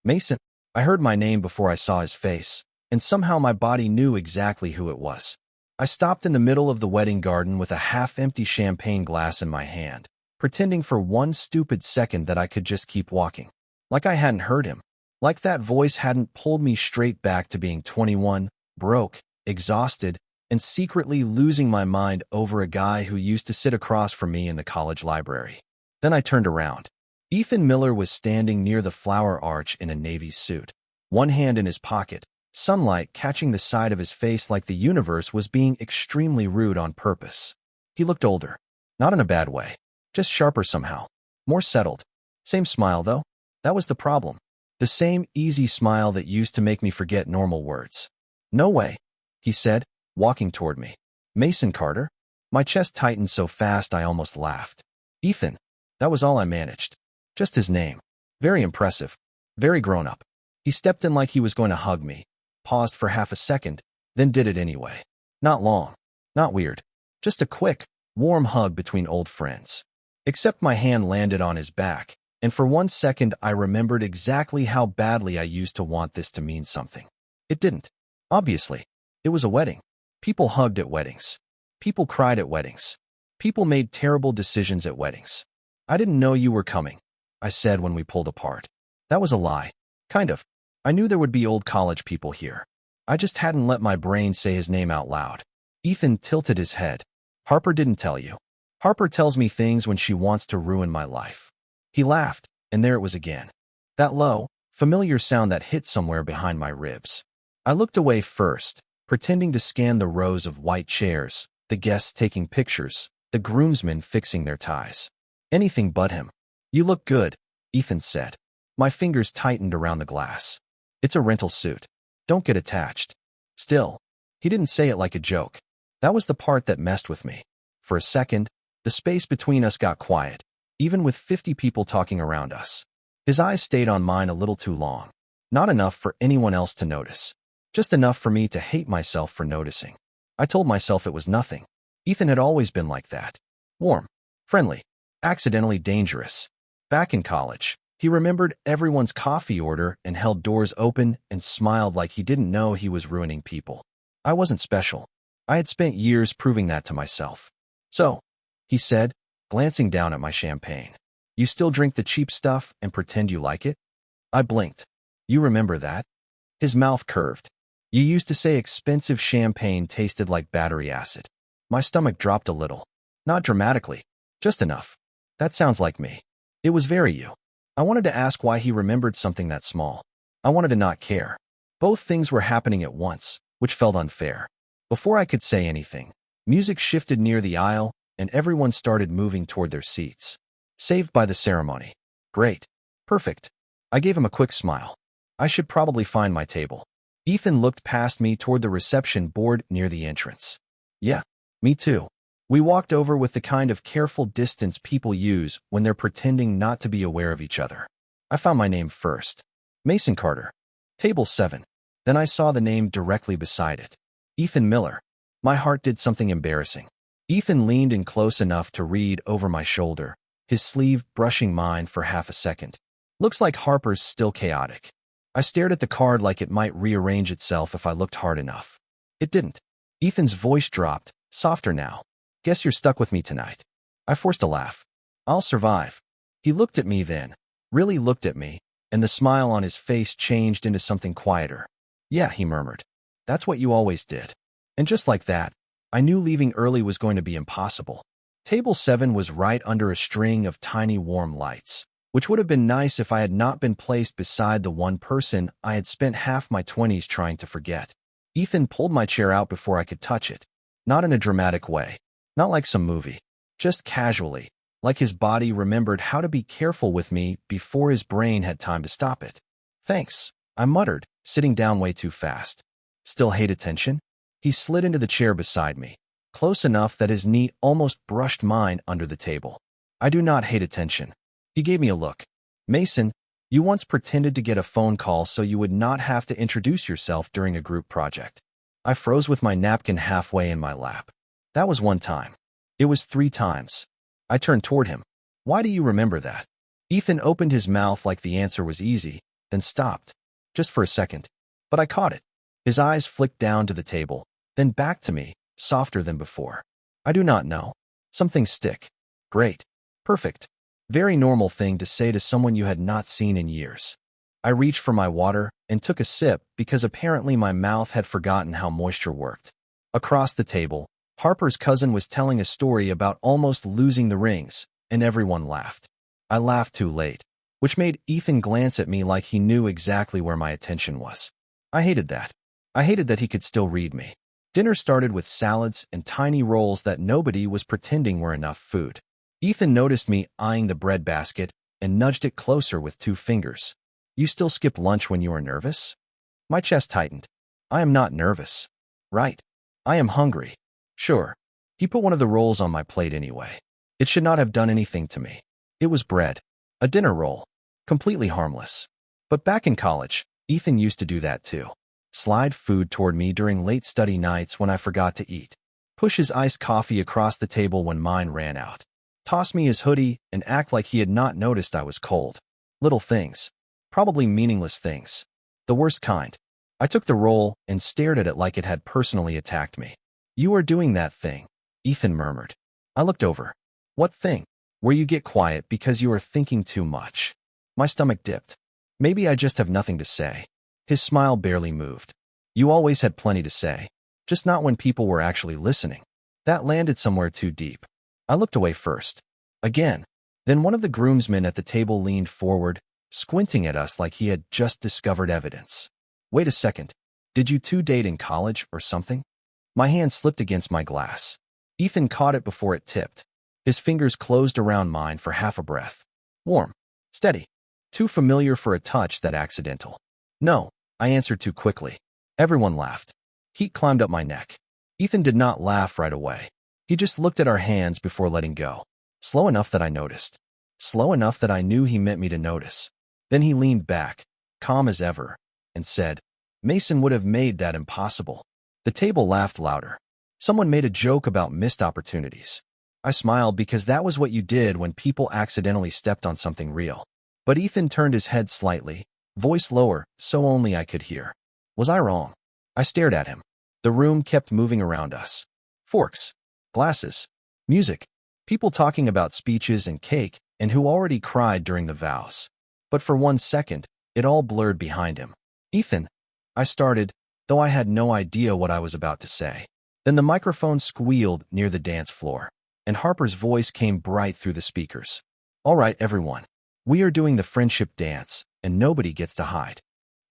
Mason. I heard my name before I saw his face, and somehow my body knew exactly who it was. I stopped in the middle of the wedding garden with a half-empty champagne glass in my hand, pretending for one stupid second that I could just keep walking. Like I hadn't heard him. Like that voice hadn't pulled me straight back to being 21, broke, exhausted, and secretly losing my mind over a guy who used to sit across from me in the college library. Then I turned around. Ethan Miller was standing near the flower arch in a navy suit, one hand in his pocket, sunlight catching the side of his face like the universe was being extremely rude on purpose. He looked older. Not in a bad way. Just sharper somehow. More settled. Same smile, though. That was the problem. The same easy smile that used to make me forget normal words. "No way," he said, walking toward me. "Mason Carter?" My chest tightened so fast I almost laughed. Ethan. That was all I managed. Just his name. Very impressive. Very grown-up. He stepped in like he was going to hug me, paused for half a second, then did it anyway. Not long. Not weird. Just a quick, warm hug between old friends. Except my hand landed on his back, and for 1 second I remembered exactly how badly I used to want this to mean something. It didn't. Obviously. It was a wedding. People hugged at weddings. People cried at weddings. People made terrible decisions at weddings. "I didn't know you were coming," I said when we pulled apart. That was a lie. Kind of. I knew there would be old college people here. I just hadn't let my brain say his name out loud. Ethan tilted his head. "Harper didn't tell you. Harper tells me things when she wants to ruin my life." He laughed, and there it was again. That low, familiar sound that hit somewhere behind my ribs. I looked away first, pretending to scan the rows of white chairs, the guests taking pictures, the groomsmen fixing their ties. Anything but him. "You look good," Ethan said. My fingers tightened around the glass. "It's a rental suit. Don't get attached." Still, he didn't say it like a joke. That was the part that messed with me. For a second, the space between us got quiet, even with 50 people talking around us. His eyes stayed on mine a little too long. Not enough for anyone else to notice. Just enough for me to hate myself for noticing. I told myself it was nothing. Ethan had always been like that. Warm. Friendly. Accidentally dangerous. Back in college, he remembered everyone's coffee order and held doors open and smiled like he didn't know he was ruining people. I wasn't special. I had spent years proving that to myself. "So," he said, glancing down at my champagne, "you still drink the cheap stuff and pretend you like it?" I blinked. "You remember that?" His mouth curved. "You used to say expensive champagne tasted like battery acid." My stomach dropped a little. Not dramatically. Just enough. That sounds like me. It was very you. I wanted to ask why he remembered something that small. I wanted to not care. Both things were happening at once, which felt unfair. Before I could say anything, music shifted near the aisle, and everyone started moving toward their seats. Saved by the ceremony. Great. Perfect. I gave him a quick smile. I should probably find my table. Ethan looked past me toward the reception board near the entrance. Yeah, me too. We walked over with the kind of careful distance people use when they're pretending not to be aware of each other. I found my name first. Mason Carter. Table 7. Then I saw the name directly beside it. Ethan Miller. My heart did something embarrassing. Ethan leaned in close enough to read over my shoulder, his sleeve brushing mine for half a second. "Looks like Harper's still chaotic." I stared at the card like it might rearrange itself if I looked hard enough. It didn't. Ethan's voice dropped, softer now. "Guess you're stuck with me tonight." I forced a laugh. "I'll survive." He looked at me then, really looked at me, and the smile on his face changed into something quieter. "Yeah," he murmured. "That's what you always did." And just like that, I knew leaving early was going to be impossible. Table 7 was right under a string of tiny warm lights, which would have been nice if I had not been placed beside the one person I had spent half my 20s trying to forget. Ethan pulled my chair out before I could touch it. Not in a dramatic way. Not like some movie. Just casually, like his body remembered how to be careful with me before his brain had time to stop it. "Thanks," I muttered, sitting down way too fast. "Still hate attention?" He slid into the chair beside me, close enough that his knee almost brushed mine under the table. "I do not hate attention." He gave me a look. "Mason, you once pretended to get a phone call so you would not have to introduce yourself during a group project." I froze with my napkin halfway in my lap. "That was one time." "It was 3 times." I turned toward him. "Why do you remember that?" Ethan opened his mouth like the answer was easy, then stopped, just for a second. But I caught it. His eyes flicked down to the table, then back to me, softer than before. I do not know. Something stick. Great. Perfect. Very normal thing to say to someone you had not seen in years. I reached for my water and took a sip because apparently my mouth had forgotten how moisture worked. Across the table, Harper's cousin was telling a story about almost losing the rings, and everyone laughed. I laughed too late, which made Ethan glance at me like he knew exactly where my attention was. I hated that. I hated that he could still read me. Dinner started with salads and tiny rolls that nobody was pretending were enough food. Ethan noticed me eyeing the bread basket and nudged it closer with 2 fingers. You still skip lunch when you are nervous? My chest tightened. I am not nervous. Right. I am hungry. Sure. He put one of the rolls on my plate anyway. It should not have done anything to me. It was bread. A dinner roll. Completely harmless. But back in college, Ethan used to do that too. Slide food toward me during late study nights when I forgot to eat. Push his iced coffee across the table when mine ran out. Toss me his hoodie and act like he had not noticed I was cold. Little things. Probably meaningless things. The worst kind. I took the roll and stared at it like it had personally attacked me. You are doing that thing, Ethan murmured. I looked over. What thing? Where you get quiet because you are thinking too much. My stomach dipped. Maybe I just have nothing to say. His smile barely moved. You always had plenty to say, just not when people were actually listening. That landed somewhere too deep. I looked away first. Again. Then one of the groomsmen at the table leaned forward, squinting at us like he had just discovered evidence. Wait a second. Did you 2 date in college or something? My hand slipped against my glass. Ethan caught it before it tipped. His fingers closed around mine for half a breath. Warm. Steady. Too familiar for a touch that accidental. No, I answered too quickly. Everyone laughed. Heat climbed up my neck. Ethan did not laugh right away. He just looked at our hands before letting go. Slow enough that I noticed. Slow enough that I knew he meant me to notice. Then he leaned back, calm as ever, and said, Mason would have made that impossible. The table laughed louder. Someone made a joke about missed opportunities. I smiled because that was what you did when people accidentally stepped on something real. But Ethan turned his head slightly, voice lower, so only I could hear. Was I wrong? I stared at him. The room kept moving around us. Forks, glasses, music, people talking about speeches and cake, and who already cried during the vows. But for 1 second, it all blurred behind him. Ethan, I started, though I had no idea what I was about to say. Then the microphone squealed near the dance floor, and Harper's voice came bright through the speakers. All right, everyone. We are doing the friendship dance, and nobody gets to hide.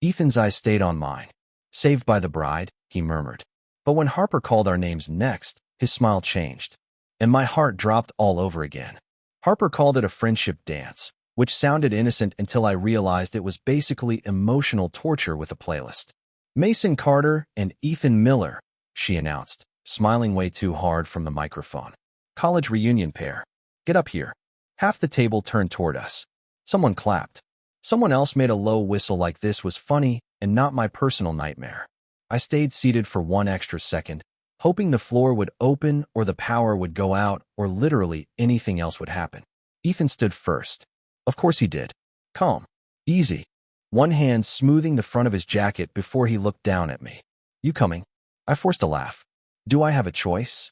Ethan's eyes stayed on mine. Saved by the bride, he murmured. But when Harper called our names next, his smile changed, and my heart dropped all over again. Harper called it a friendship dance, which sounded innocent until I realized it was basically emotional torture with a playlist. Mason Carter and Ethan Miller, she announced, smiling way too hard from the microphone. College reunion pair. Get up here. Half the table turned toward us. Someone clapped. Someone else made a low whistle like this was funny and not my personal nightmare. I stayed seated for 1 extra second, hoping the floor would open or the power would go out or literally anything else would happen. Ethan stood first. Of course he did. Calm. Easy. One hand smoothing the front of his jacket before he looked down at me. You coming? I forced a laugh. Do I have a choice?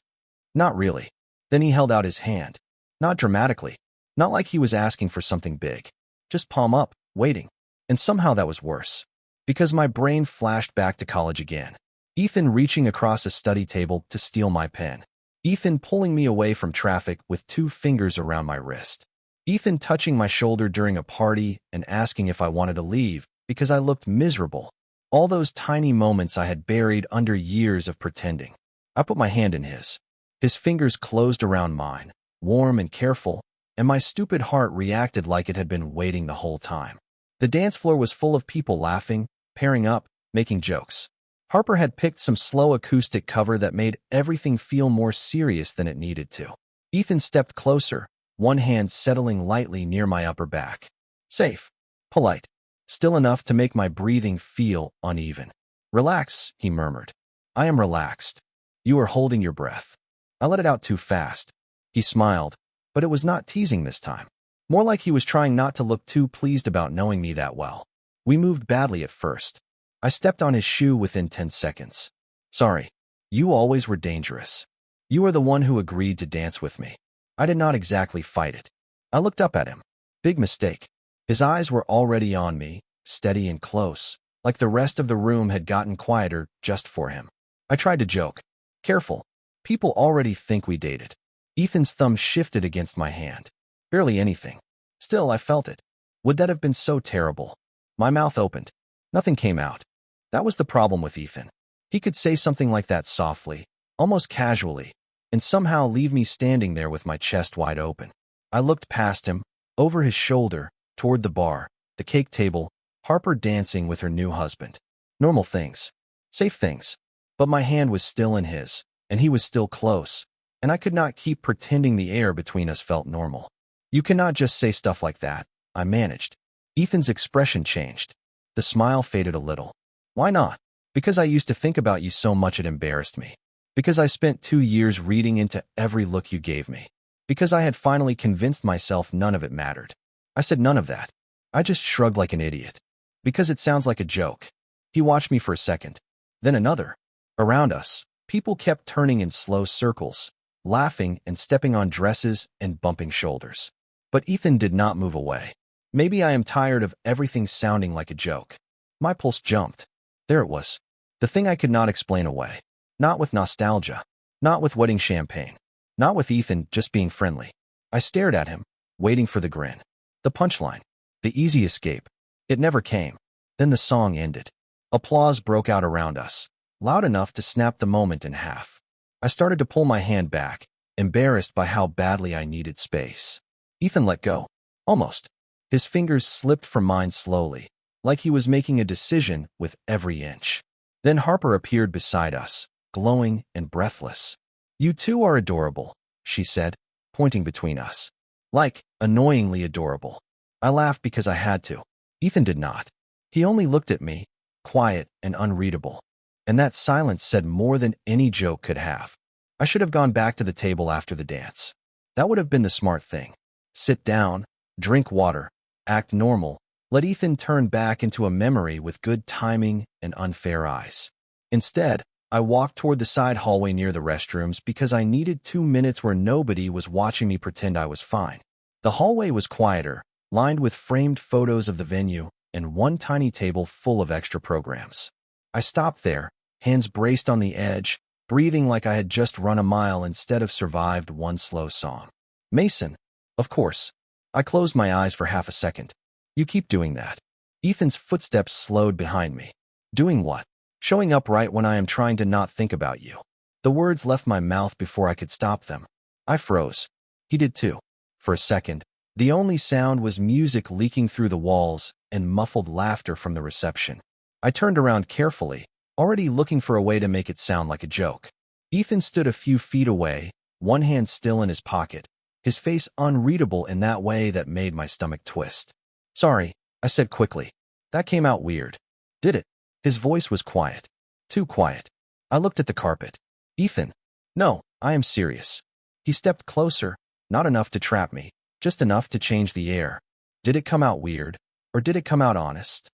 Not really. Then he held out his hand. Not dramatically. Not like he was asking for something big. Just palm up, waiting. And somehow that was worse. Because my brain flashed back to college again. Ethan reaching across a study table to steal my pen. Ethan pulling me away from traffic with 2 fingers around my wrist. Ethan touching my shoulder during a party and asking if I wanted to leave because I looked miserable. All those tiny moments I had buried under years of pretending. I put my hand in his. His fingers closed around mine, warm and careful, and my stupid heart reacted like it had been waiting the whole time. The dance floor was full of people laughing, pairing up, making jokes. Harper had picked some slow acoustic cover that made everything feel more serious than it needed to. Ethan stepped closer, one hand settling lightly near my upper back. Safe. Polite. Still enough to make my breathing feel uneven. Relax, he murmured. I am relaxed. You are holding your breath. I let it out too fast. He smiled, but it was not teasing this time. More like he was trying not to look too pleased about knowing me that well. We moved badly at first. I stepped on his shoe within 10 seconds. Sorry. You always were dangerous. You are the one who agreed to dance with me. I did not exactly fight it. I looked up at him. Big mistake. His eyes were already on me, steady and close, like the rest of the room had gotten quieter just for him. I tried to joke. Careful. People already think we dated. Ethan's thumb shifted against my hand. Barely anything. Still, I felt it. Would that have been so terrible? My mouth opened. Nothing came out. That was the problem with Ethan. He could say something like that softly, almost casually, and somehow leave me standing there with my chest wide open. I looked past him, over his shoulder, toward the bar, the cake table, Harper dancing with her new husband. Normal things. Safe things. But my hand was still in his, and he was still close, and I could not keep pretending the air between us felt normal. You cannot just say stuff like that, I managed. Ethan's expression changed. The smile faded a little. Why not? Because I used to think about you so much it embarrassed me. Because I spent 2 years reading into every look you gave me. Because I had finally convinced myself none of it mattered. I said none of that. I just shrugged like an idiot. Because it sounds like a joke. He watched me for a second. Then another. Around us, people kept turning in slow circles, laughing and stepping on dresses and bumping shoulders. But Ethan did not move away. Maybe I am tired of everything sounding like a joke. My pulse jumped. There it was. The thing I could not explain away. Not with nostalgia. Not with wedding champagne. Not with Ethan just being friendly. I stared at him, waiting for the grin. The punchline. The easy escape. It never came. Then the song ended. Applause broke out around us, loud enough to snap the moment in half. I started to pull my hand back, embarrassed by how badly I needed space. Ethan let go. Almost. His fingers slipped from mine slowly, like he was making a decision with every inch. Then Harper appeared beside us, glowing and breathless. You two are adorable, she said, pointing between us. Like, annoyingly adorable. I laughed because I had to. Ethan did not. He only looked at me, quiet and unreadable. And that silence said more than any joke could have. I should have gone back to the table after the dance. That would have been the smart thing. Sit down, drink water, act normal, let Ethan turn back into a memory with good timing and unfair eyes. Instead, I walked toward the side hallway near the restrooms because I needed 2 minutes where nobody was watching me pretend I was fine. The hallway was quieter, lined with framed photos of the venue and one tiny table full of extra programs. I stopped there, hands braced on the edge, breathing like I had just run a mile instead of survived one slow song. Mason. Of course. I closed my eyes for half a second. You keep doing that. Ethan's footsteps slowed behind me. Doing what? Showing up right when I am trying to not think about you. The words left my mouth before I could stop them. I froze. He did too. For a second, the only sound was music leaking through the walls and muffled laughter from the reception. I turned around carefully, already looking for a way to make it sound like a joke. Ethan stood a few feet away, one hand still in his pocket, his face unreadable in that way that made my stomach twist. Sorry, I said quickly. That came out weird. Did it? His voice was quiet. Too quiet. I looked at the carpet. Ethan. No, I am serious. He stepped closer, not enough to trap me, just enough to change the air. Did it come out weird, or did it come out honest?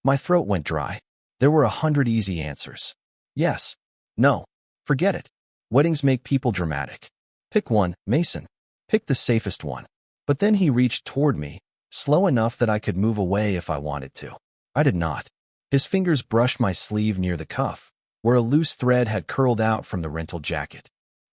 My throat went dry. There were 100 easy answers. Yes. No. Forget it. Weddings make people dramatic. Pick one, Mason. Pick the safest one. But then he reached toward me, slow enough that I could move away if I wanted to. I did not. His fingers brushed my sleeve near the cuff, where a loose thread had curled out from the rental jacket.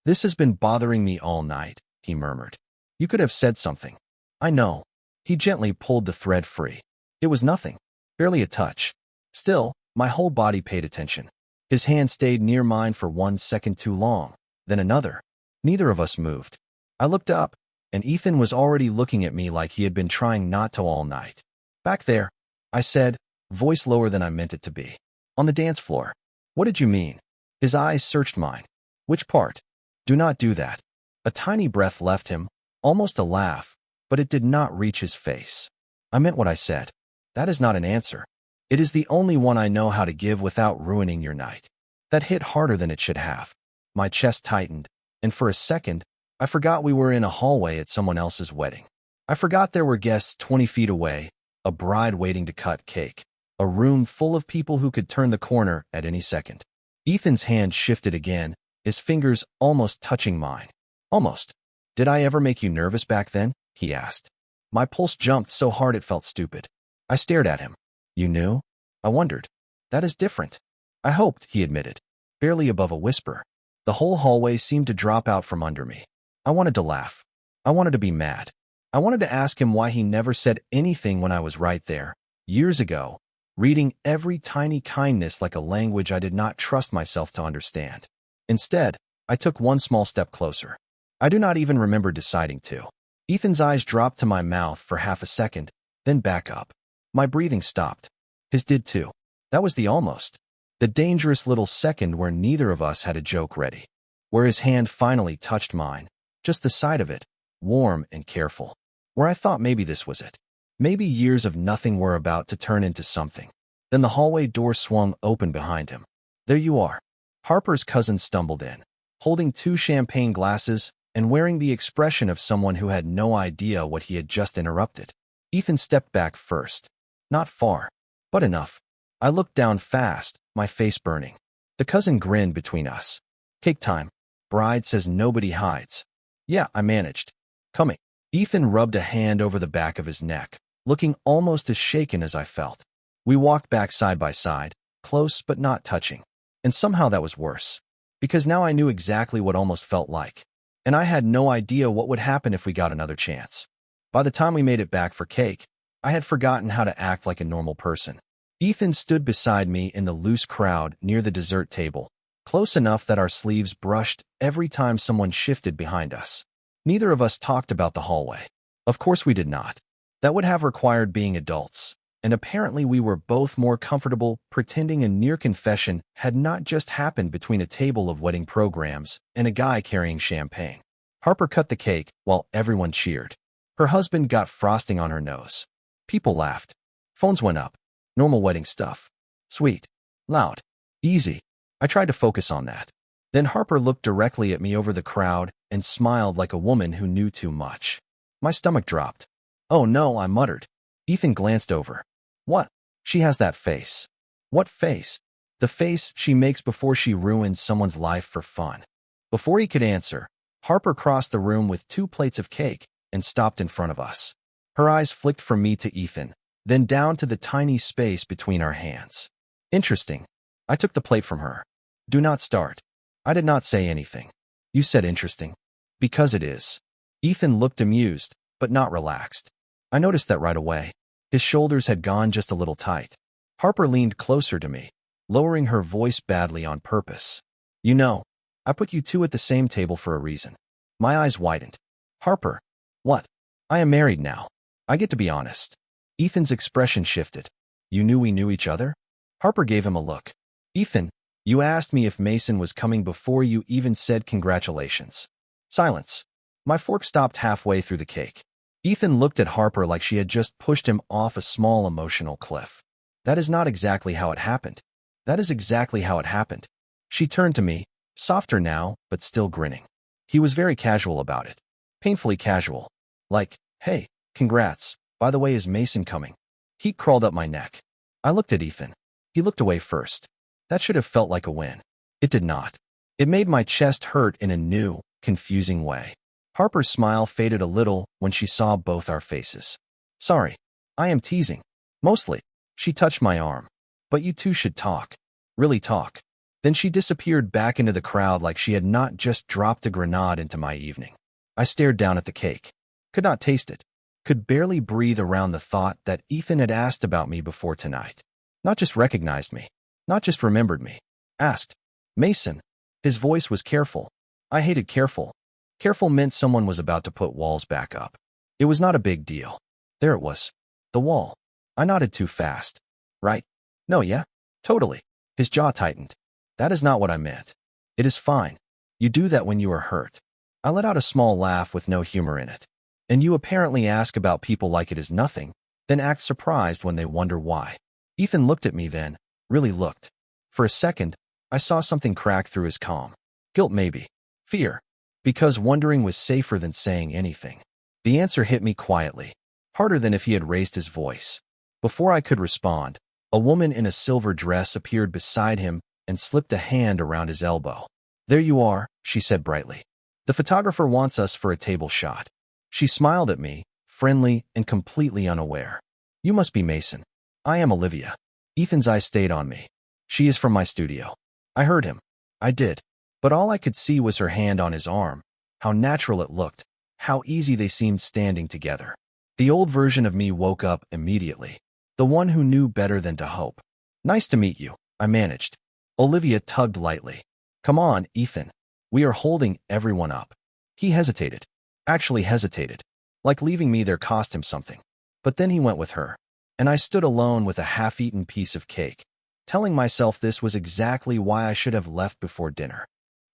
This has been bothering me all night, he murmured. You could have said something. I know. He gently pulled the thread free. It was nothing. Barely a touch. Still, my whole body paid attention. His hand stayed near mine for 1 second too long, then another. Neither of us moved. I looked up, and Ethan was already looking at me like he had been trying not to all night. Back there, I said, voice lower than I meant it to be. On the dance floor. What did you mean? His eyes searched mine. Which part? Do not do that. A tiny breath left him, almost a laugh, but it did not reach his face. I meant what I said. That is not an answer. It is the only one I know how to give without ruining your night. That hit harder than it should have. My chest tightened, and for a second, I forgot we were in a hallway at someone else's wedding. I forgot there were guests 20 feet away, a bride waiting to cut cake. A room full of people who could turn the corner at any second. Ethan's hand shifted again, his fingers almost touching mine. Almost. Did I ever make you nervous back then? He asked. My pulse jumped so hard it felt stupid. I stared at him. You knew? I wondered. That is different. I hoped, he admitted, barely above a whisper. The whole hallway seemed to drop out from under me. I wanted to laugh. I wanted to be mad. I wanted to ask him why he never said anything when I was right there, years ago, reading every tiny kindness like a language I did not trust myself to understand. Instead, I took one small step closer. I do not even remember deciding to. Ethan's eyes dropped to my mouth for half a second, then back up. My breathing stopped. His did too. That was the almost. The dangerous little second where neither of us had a joke ready. Where his hand finally touched mine. Just the side of it, warm and careful. Where I thought maybe this was it. Maybe years of nothing were about to turn into something. Then the hallway door swung open behind him. There you are. Harper's cousin stumbled in, holding 2 champagne glasses and wearing the expression of someone who had no idea what he had just interrupted. Ethan stepped back first. Not far, but enough. I looked down fast, my face burning. The cousin grinned between us. Cake time. Bride says nobody hides. Yeah, I managed. Coming. Ethan rubbed a hand over the back of his neck, looking almost as shaken as I felt. We walked back side by side, close but not touching. And somehow that was worse. Because now I knew exactly what almost felt like. And I had no idea what would happen if we got another chance. By the time we made it back for cake, I had forgotten how to act like a normal person. Ethan stood beside me in the loose crowd near the dessert table, close enough that our sleeves brushed every time someone shifted behind us. Neither of us talked about the hallway. Of course we did not. That would have required being adults, and apparently we were both more comfortable pretending a near confession had not just happened between a table of wedding programs and a guy carrying champagne. Harper cut the cake while everyone cheered. Her husband got frosting on her nose. People laughed. Phones went up. Normal wedding stuff. Sweet. Loud. Easy. I tried to focus on that. Then Harper looked directly at me over the crowd and smiled like a woman who knew too much. My stomach dropped. Oh no, I muttered. Ethan glanced over. What? She has that face. What face? The face she makes before she ruins someone's life for fun. Before he could answer, Harper crossed the room with 2 plates of cake and stopped in front of us. Her eyes flicked from me to Ethan, then down to the tiny space between our hands. Interesting. I took the plate from her. Do not start. I did not say anything. You said interesting. Because it is. Ethan looked amused, but not relaxed. I noticed that right away. His shoulders had gone just a little tight. Harper leaned closer to me, lowering her voice badly on purpose. You know, I put you 2 at the same table for a reason. My eyes widened. Harper. What? I am married now. I get to be honest. Ethan's expression shifted. You knew we knew each other? Harper gave him a look. Ethan, you asked me if Mason was coming before you even said congratulations. Silence. My fork stopped halfway through the cake. Ethan looked at Harper like she had just pushed him off a small emotional cliff. That is not exactly how it happened. That is exactly how it happened. She turned to me, softer now, but still grinning. He was very casual about it. Painfully casual. Like, hey, congrats. By the way, is Mason coming? Heat crawled up my neck. I looked at Ethan. He looked away first. That should have felt like a win. It did not. It made my chest hurt in a new, confusing way. Harper's smile faded a little when she saw both our faces. Sorry. I am teasing. Mostly. She touched my arm. But you 2 should talk. Really talk. Then she disappeared back into the crowd like she had not just dropped a grenade into my evening. I stared down at the cake. Could not taste it. Could barely breathe around the thought that Ethan had asked about me before tonight. Not just recognized me. Not just remembered me. Asked. Mason. His voice was careful. I hated careful. Careful meant someone was about to put walls back up. It was not a big deal. There it was. The wall. I nodded too fast. Right? No, yeah? Totally. His jaw tightened. That is not what I meant. It is fine. You do that when you are hurt. I let out a small laugh with no humor in it. And you apparently ask about people like it is nothing, then act surprised when they wonder why. Ethan looked at me then, really looked. For a second, I saw something crack through his calm. Guilt maybe. Fear. Because wondering was safer than saying anything. The answer hit me quietly, harder than if he had raised his voice. Before I could respond, A woman in a silver dress appeared beside him and slipped a hand around his elbow. "There you are," she said brightly. "The photographer wants us for a table shot." She smiled at me, friendly and completely unaware. "You must be Mason." "I am Olivia." Ethan's eyes stayed on me. "She is from my studio." I heard him. I did. But all I could see was her hand on his arm. How natural it looked. How easy they seemed standing together. The old version of me woke up immediately. The one who knew better than to hope. "Nice to meet you," I managed. Olivia tugged lightly. "Come on, Ethan. We are holding everyone up." He hesitated. Actually hesitated. Like leaving me there cost him something. But then he went with her. And I stood alone with a half-eaten piece of cake, telling myself this was exactly why I should have left before dinner.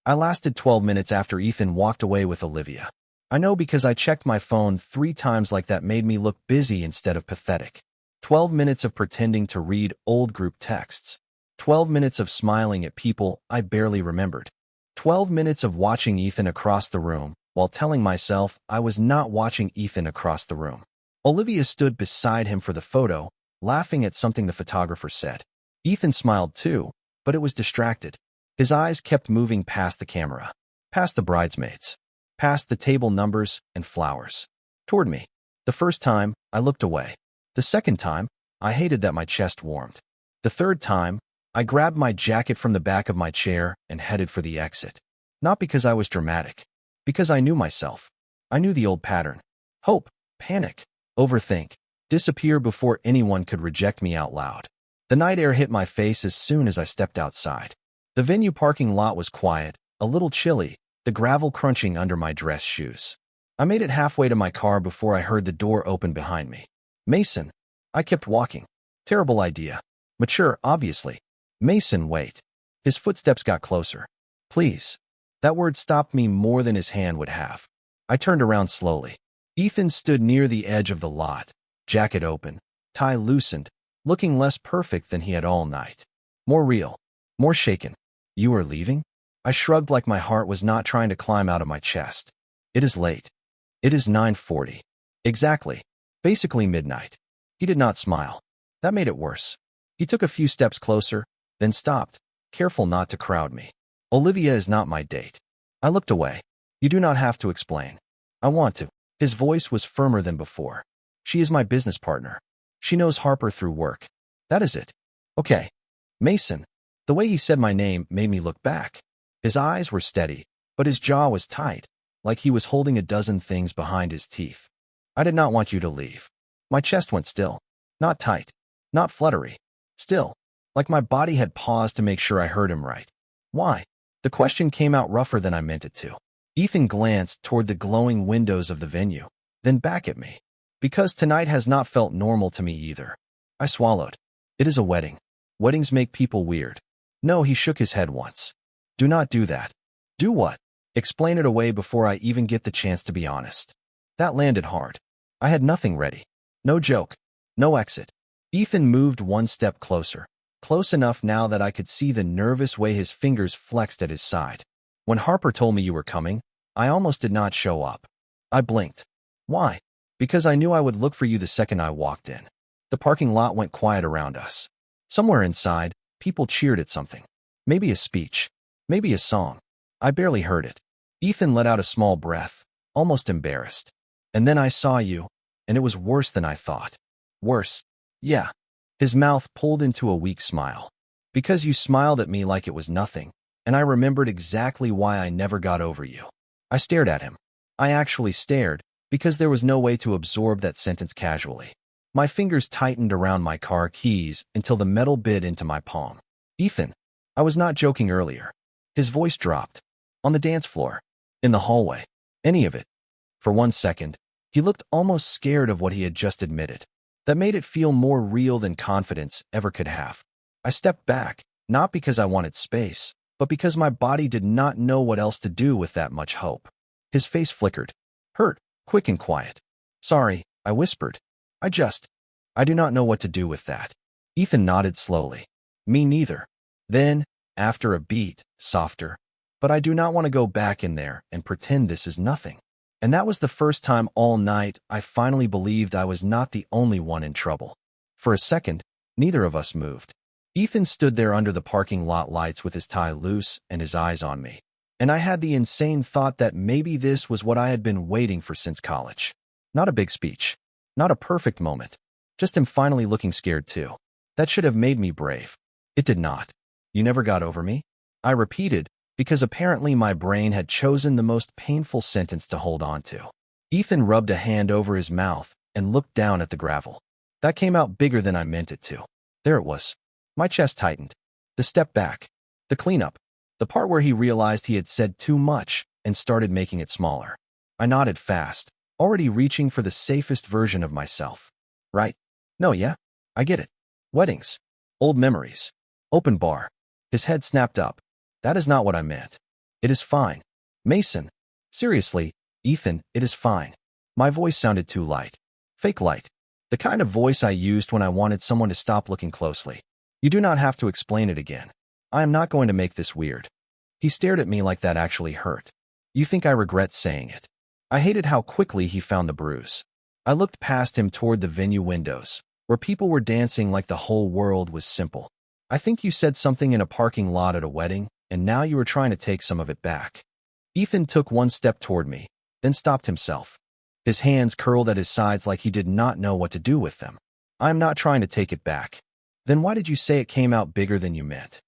I lasted 12 minutes after Ethan walked away with Olivia. I know because I checked my phone 3 times like that made me look busy instead of pathetic. 12 minutes of pretending to read old group texts. 12 minutes of smiling at people I barely remembered. 12 minutes of watching Ethan across the room while telling myself I was not watching Ethan across the room. Olivia stood beside him for the photo, laughing at something the photographer said. Ethan smiled too, but it was distracted. His eyes kept moving past the camera, past the bridesmaids, past the table numbers and flowers, toward me. The first time, I looked away. The second time, I hated that my chest warmed. The third time, I grabbed my jacket from the back of my chair and headed for the exit. Not because I was dramatic, because I knew myself. I knew the old pattern. Hope, panic, overthink, disappear before anyone could reject me out loud. The night air hit my face as soon as I stepped outside. The venue parking lot was quiet, a little chilly, the gravel crunching under my dress shoes. I made it halfway to my car before I heard the door open behind me. "Mason." I kept walking. Terrible idea. Mature, obviously. "Mason, wait." His footsteps got closer. "Please." That word stopped me more than his hand would have. I turned around slowly. Ethan stood near the edge of the lot, jacket open, tie loosened, looking less perfect than he had all night. More real, more shaken. "You are leaving?" I shrugged like my heart was not trying to climb out of my chest. "It is late." "It is 9:40. Exactly. Basically midnight." He did not smile. That made it worse. He took a few steps closer, then stopped, careful not to crowd me. "Olivia is not my date." I looked away. "You do not have to explain." "I want to." His voice was firmer than before. "She is my business partner. She knows Harper through work. That is it." "Okay." "Mason." The way he said my name made me look back. His eyes were steady, but his jaw was tight, like he was holding a dozen things behind his teeth. "I did not want you to leave." My chest went still. Not tight. Not fluttery. Still. Like my body had paused to make sure I heard him right. "Why?" The question came out rougher than I meant it to. Ethan glanced toward the glowing windows of the venue, then back at me. "Because tonight has not felt normal to me either." I swallowed. "It is a wedding. Weddings make people weird." "No," he shook his head once. "Do not do that." "Do what?" "Explain it away before I even get the chance to be honest." That landed hard. I had nothing ready. No joke. No exit. Ethan moved one step closer. Close enough now that I could see the nervous way his fingers flexed at his side. "When Harper told me you were coming, I almost did not show up." I blinked. "Why?" "Because I knew I would look for you the second I walked in." The parking lot went quiet around us. Somewhere inside, people cheered at something. Maybe a speech. Maybe a song. I barely heard it. Ethan let out a small breath, almost embarrassed. "And then I saw you, and it was worse than I thought." "Worse?" "Yeah." His mouth pulled into a weak smile. "Because you smiled at me like it was nothing, and I remembered exactly why I never got over you." I stared at him. I actually stared, because there was no way to absorb that sentence casually. My fingers tightened around my car keys until the metal bit into my palm. "Ethan." I was not joking earlier. His voice dropped. "On the dance floor. In the hallway. Any of it." For 1 second, he looked almost scared of what he had just admitted. That made it feel more real than confidence ever could have. I stepped back, not because I wanted space, but because my body did not know what else to do with that much hope. His face flickered. Hurt, quick and quiet. "Sorry," I whispered. I do not know what to do with that." Ethan nodded slowly. "Me neither." Then, after a beat, softer. "But I do not want to go back in there and pretend this is nothing." And that was the first time all night I finally believed I was not the only one in trouble. For a second, Neither of us moved. Ethan stood there under the parking lot lights with his tie loose and his eyes on me. And I had the insane thought that maybe this was what I had been waiting for since college. Not a big speech. Not a perfect moment. Just him finally looking scared too. That should have made me brave. It did not. You never got over me? I repeated, because apparently my brain had chosen the most painful sentence to hold on to. Ethan rubbed a hand over his mouth and looked down at the gravel. That came out bigger than I meant it to. There it was. My chest tightened. The step back. The cleanup. The part where he realized he had said too much and started making it smaller. I nodded fast, already reaching for the safest version of myself. Right? No, yeah? I get it. Weddings. Old memories. Open bar. His head snapped up. That is not what I meant. It is fine. Mason. Seriously, Ethan, it is fine. My voice sounded too light. Fake light. The kind of voice I used when I wanted someone to stop looking closely. You do not have to explain it again. I am not going to make this weird. He stared at me like that actually hurt. You think I regret saying it? I hated how quickly he found the bruise. I looked past him toward the venue windows, where people were dancing like the whole world was simple. I think you said something in a parking lot at a wedding, and now you are trying to take some of it back. Ethan took one step toward me, then stopped himself. His hands curled at his sides like he did not know what to do with them. I am not trying to take it back. Then why did you say it came out bigger than you meant?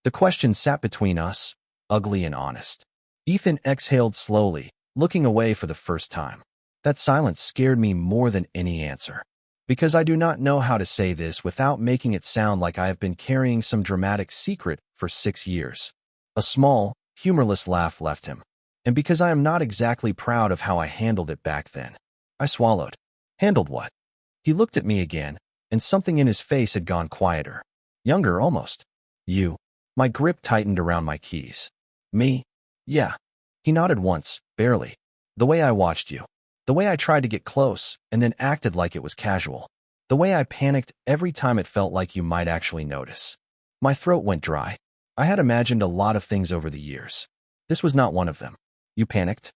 The question sat between us, ugly and honest. Ethan exhaled slowly, looking away for the first time. That silence scared me more than any answer. Because I do not know how to say this without making it sound like I have been carrying some dramatic secret for 6 years. A small, humorless laugh left him. And because I am not exactly proud of how I handled it back then. I swallowed. Handled what? He looked at me again, and something in his face had gone quieter. Younger, almost. You. My grip tightened around my keys. Me? Yeah. He nodded once, barely. The way I watched you. The way I tried to get close, and then acted like it was casual. The way I panicked every time it felt like you might actually notice. My throat went dry. I had imagined a lot of things over the years. This was not one of them. You panicked?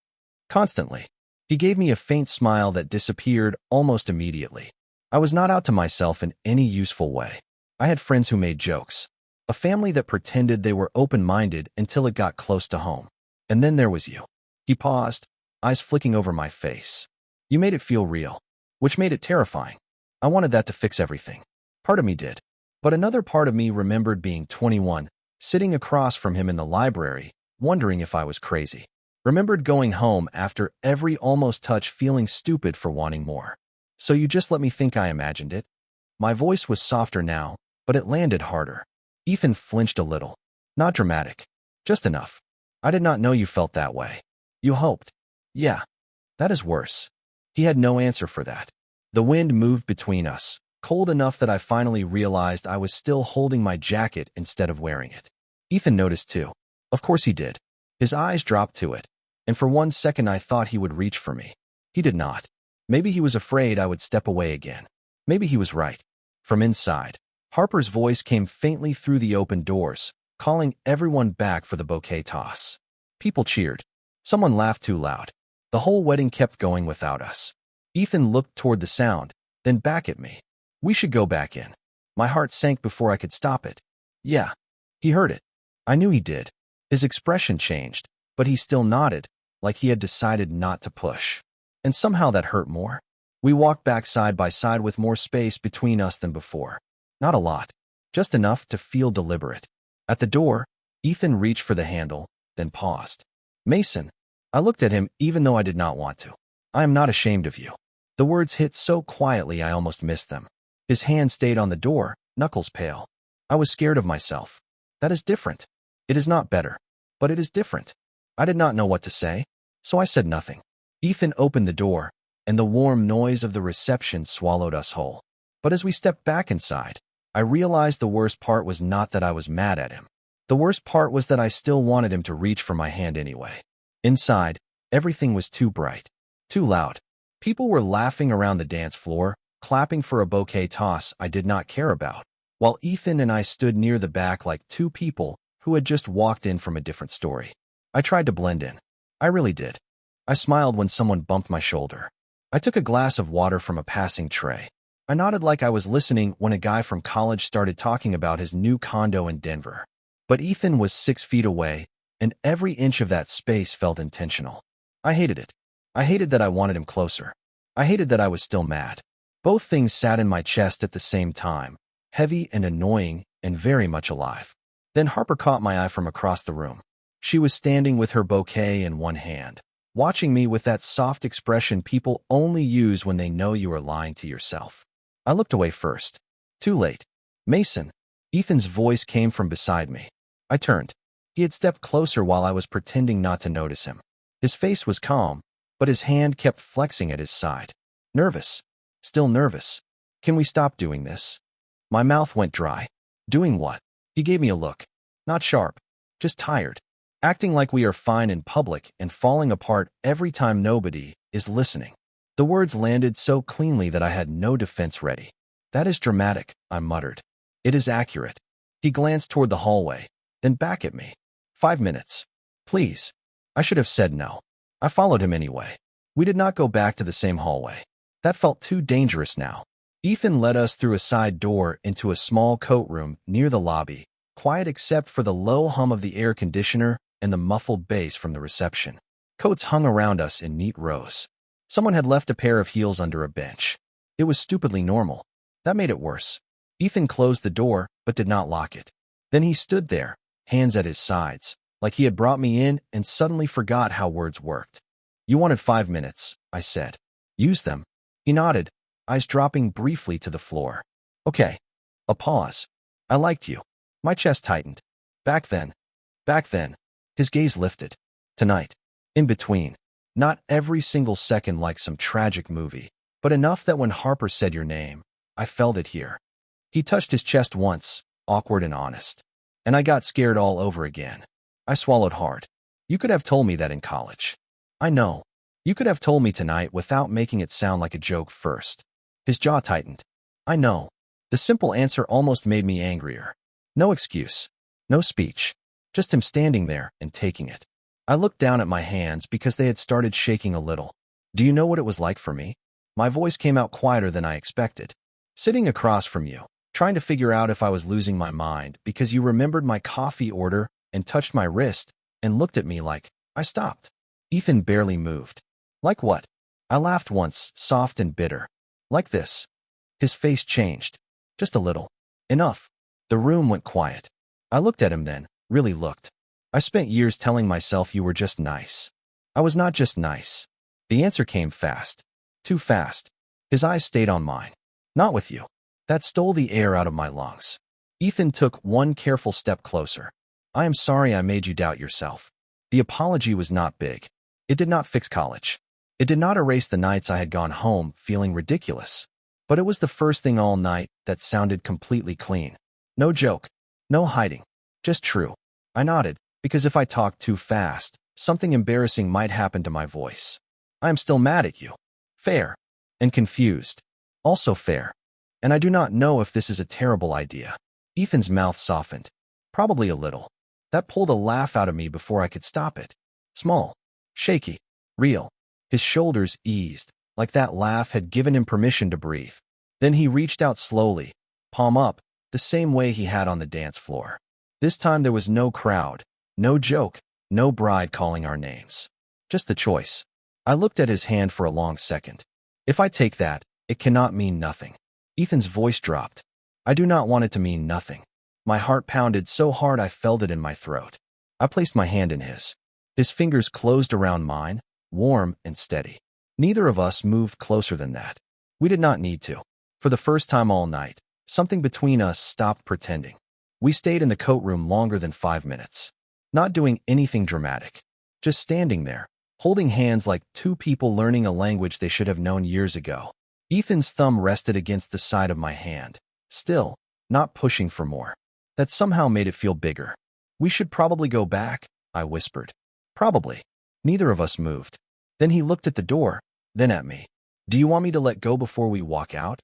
Constantly. He gave me a faint smile that disappeared almost immediately. I was not out to myself in any useful way. I had friends who made jokes. A family that pretended they were open-minded until it got close to home. And then there was you. He paused, eyes flicking over my face. You made it feel real, which made it terrifying. I wanted that to fix everything. Part of me did. But another part of me remembered being 21, sitting across from him in the library, wondering if I was crazy. Remembered going home after every almost touch feeling stupid for wanting more. So you just let me think I imagined it? My voice was softer now, but it landed harder. Ethan flinched a little. Not dramatic. Just enough. I did not know you felt that way. You hoped. Yeah. That is worse. He had no answer for that. The wind moved between us, cold enough that I finally realized I was still holding my jacket instead of wearing it. Ethan noticed too. Of course he did. His eyes dropped to it, and for 1 second I thought he would reach for me. He did not. Maybe he was afraid I would step away again. Maybe he was right. From inside, Harper's voice came faintly through the open doors, calling everyone back for the bouquet toss. People cheered. Someone laughed too loud. The whole wedding kept going without us. Ethan looked toward the sound, then back at me. We should go back in. My heart sank before I could stop it. Yeah. He heard it. I knew he did. His expression changed, but he still nodded, like he had decided not to push. And somehow that hurt more. We walked back side by side with more space between us than before. Not a lot. Just enough to feel deliberate. At the door, Ethan reached for the handle, then paused. Mason. I looked at him even though I did not want to. I am not ashamed of you. The words hit so quietly I almost missed them. His hand stayed on the door, knuckles pale. I was scared of myself. That is different. It is not better, but it is different. I did not know what to say, so I said nothing. Ethan opened the door, and the warm noise of the reception swallowed us whole. But as we stepped back inside, I realized the worst part was not that I was mad at him. The worst part was that I still wanted him to reach for my hand anyway. Inside, everything was too bright, too loud. People were laughing around the dance floor, clapping for a bouquet toss I did not care about, while Ethan and I stood near the back like two people who had just walked in from a different story. I tried to blend in. I really did. I smiled when someone bumped my shoulder. I took a glass of water from a passing tray. I nodded like I was listening when a guy from college started talking about his new condo in Denver. But Ethan was 6 feet away, and every inch of that space felt intentional. I hated it. I hated that I wanted him closer. I hated that I was still mad. Both things sat in my chest at the same time, heavy and annoying and very much alive. Then Harper caught my eye from across the room. She was standing with her bouquet in one hand, watching me with that soft expression people only use when they know you are lying to yourself. I looked away first. Too late. Mason. Ethan's voice came from beside me. I turned. He had stepped closer while I was pretending not to notice him. His face was calm, but his hand kept flexing at his side. Nervous. Still nervous. Can we stop doing this? My mouth went dry. Doing what? He gave me a look. Not sharp. Just tired. Acting like we are fine in public and falling apart every time nobody is listening. The words landed so cleanly that I had no defense ready. That is dramatic, I muttered. It is accurate. He glanced toward the hallway, then back at me. 5 minutes. Please. I should have said no. I followed him anyway. We did not go back to the same hallway. That felt too dangerous now. Ethan led us through a side door into a small coat room near the lobby, quiet except for the low hum of the air conditioner and the muffled bass from the reception. Coats hung around us in neat rows. Someone had left a pair of heels under a bench. It was stupidly normal. That made it worse. Ethan closed the door, but did not lock it. Then he stood there, hands at his sides, like he had brought me in and suddenly forgot how words worked. You wanted 5 minutes, I said. Use them. He nodded, eyes dropping briefly to the floor. Okay. A pause. I liked you. My chest tightened. Back then. His gaze lifted. Tonight. In between. Not every single second like some tragic movie, but enough that when Harper said your name, I felt it here. He touched his chest once, awkward and honest. And I got scared all over again. I swallowed hard. You could have told me that in college. I know. You could have told me tonight without making it sound like a joke first. His jaw tightened. I know. The simple answer almost made me angrier. No excuse. No speech. Just him standing there and taking it. I looked down at my hands because they had started shaking a little. Do you know what it was like for me? My voice came out quieter than I expected. Sitting across from you, trying to figure out if I was losing my mind because you remembered my coffee order and touched my wrist and looked at me like I stopped. Ethan barely moved. Like what? I laughed once, soft and bitter. Like this. His face changed. Just a little. Enough. The room went quiet. I looked at him then, really looked. I spent years telling myself you were just nice. I was not just nice. The answer came fast. Too fast. His eyes stayed on mine. Not with you. That stole the air out of my lungs. Ethan took one careful step closer. I am sorry I made you doubt yourself. The apology was not big. It did not fix college. It did not erase the nights I had gone home feeling ridiculous. But it was the first thing all night that sounded completely clean. No joke. No hiding. Just true. I nodded, because if I talked too fast, something embarrassing might happen to my voice. I am still mad at you. Fair. And confused. Also fair. And I do not know if this is a terrible idea. Ethan's mouth softened. Probably a little. That pulled a laugh out of me before I could stop it. Small. Shaky. Real. His shoulders eased, like that laugh had given him permission to breathe. Then he reached out slowly, palm up, the same way he had on the dance floor. This time there was no crowd, no joke, no bride calling our names. Just the choice. I looked at his hand for a long second. If I take that, it cannot mean nothing. Ethan's voice dropped. I do not want it to mean nothing. My heart pounded so hard I felt it in my throat. I placed my hand in his. His fingers closed around mine, warm and steady. Neither of us moved closer than that. We did not need to. For the first time all night, something between us stopped pretending. We stayed in the coat room longer than 5 minutes. Not doing anything dramatic. Just standing there, holding hands like two people learning a language they should have known years ago. Ethan's thumb rested against the side of my hand. Still, not pushing for more. That somehow made it feel bigger. We should probably go back, I whispered. Probably. Neither of us moved. Then he looked at the door, then at me. Do you want me to let go before we walk out?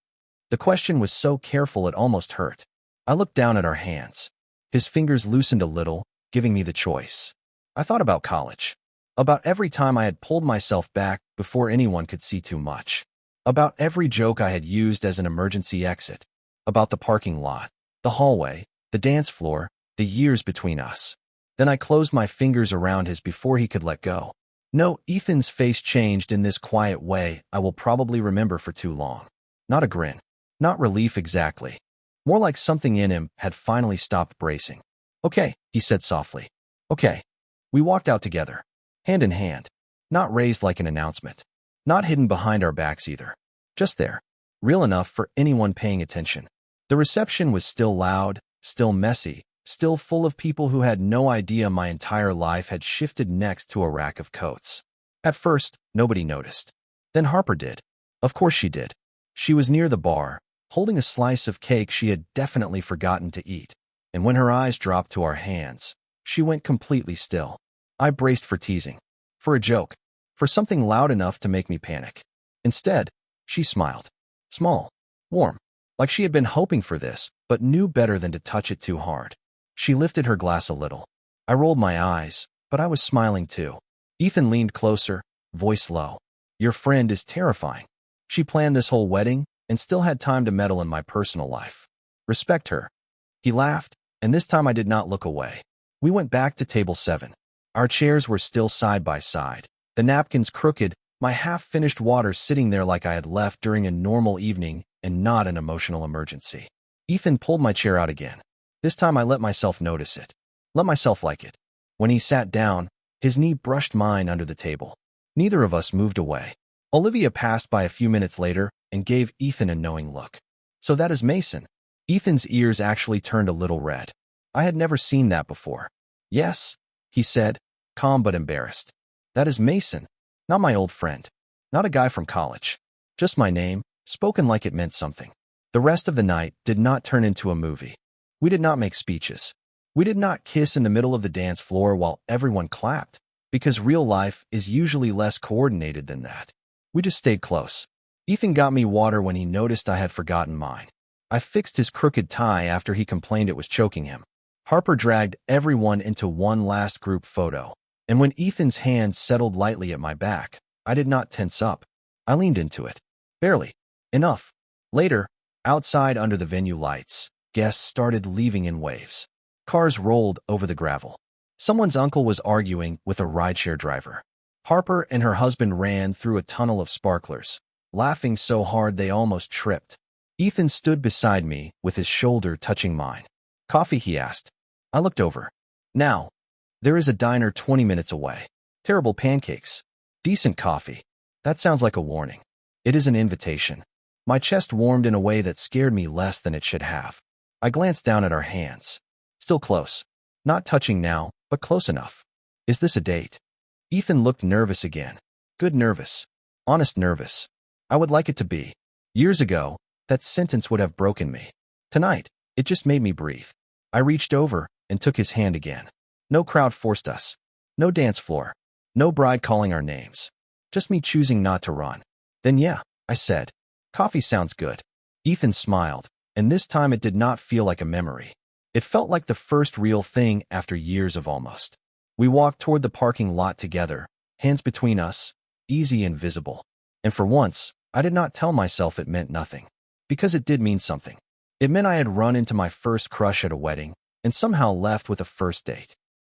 The question was so careful it almost hurt. I looked down at our hands. His fingers loosened a little, giving me the choice. I thought about college. About every time I had pulled myself back before anyone could see too much. About every joke I had used as an emergency exit. About the parking lot, the hallway, the dance floor, the years between us. Then I closed my fingers around his before he could let go. No, Ethan's face changed in this quiet way I will probably remember for too long. Not a grin. Not relief exactly. More like something in him had finally stopped bracing. Okay, he said softly. Okay. We walked out together. Hand in hand. Not raised like an announcement. Not hidden behind our backs either. Just there. Real enough for anyone paying attention. The reception was still loud, still messy, still full of people who had no idea my entire life had shifted next to a rack of coats. At first, nobody noticed. Then Harper did. Of course she did. She was near the bar, holding a slice of cake she had definitely forgotten to eat. And when her eyes dropped to our hands, she went completely still. I braced for teasing. For a joke. For something loud enough to make me panic. Instead, she smiled. Small. Warm. Like she had been hoping for this, but knew better than to touch it too hard. She lifted her glass a little. I rolled my eyes, but I was smiling too. Ethan leaned closer, voice low. Your friend is terrifying. She planned this whole wedding and still had time to meddle in my personal life. Respect her. He laughed, and this time I did not look away. We went back to table 7. Our chairs were still side by side, the napkins crooked, my half-finished water sitting there like I had left during a normal evening and not an emotional emergency. Ethan pulled my chair out again. This time I let myself notice it. Let myself like it. When he sat down, his knee brushed mine under the table. Neither of us moved away. Olivia passed by a few minutes later and gave Ethan a knowing look. So that is Mason. Ethan's ears actually turned a little red. I had never seen that before. Yes, he said, calm but embarrassed. That is Mason. Not my old friend. Not a guy from college. Just my name, spoken like it meant something. The rest of the night did not turn into a movie. We did not make speeches. We did not kiss in the middle of the dance floor while everyone clapped, because real life is usually less coordinated than that. We just stayed close. Ethan got me water when he noticed I had forgotten mine. I fixed his crooked tie after he complained it was choking him. Harper dragged everyone into one last group photo, and when Ethan's hand settled lightly at my back, I did not tense up. I leaned into it. Barely. Enough. Later, outside under the venue lights, guests started leaving in waves. Cars rolled over the gravel. Someone's uncle was arguing with a rideshare driver. Harper and her husband ran through a tunnel of sparklers, laughing so hard they almost tripped. Ethan stood beside me with his shoulder touching mine. Coffee, he asked. I looked over. Now, there is a diner 20 minutes away. Terrible pancakes. Decent coffee. That sounds like a warning. It is an invitation. My chest warmed in a way that scared me less than it should have. I glanced down at our hands. Still close. Not touching now, but close enough. Is this a date? Ethan looked nervous again. Good nervous. Honest nervous. I would like it to be. Years ago, that sentence would have broken me. Tonight, it just made me breathe. I reached over and took his hand again. No crowd forced us. No dance floor. No bride calling our names. Just me choosing not to run. Then yeah, I said. Coffee sounds good. Ethan smiled, and this time it did not feel like a memory. It felt like the first real thing after years of almost. We walked toward the parking lot together, hands between us, easy and visible. And for once, I did not tell myself it meant nothing. Because it did mean something. It meant I had run into my first crush at a wedding, and somehow left with a first date.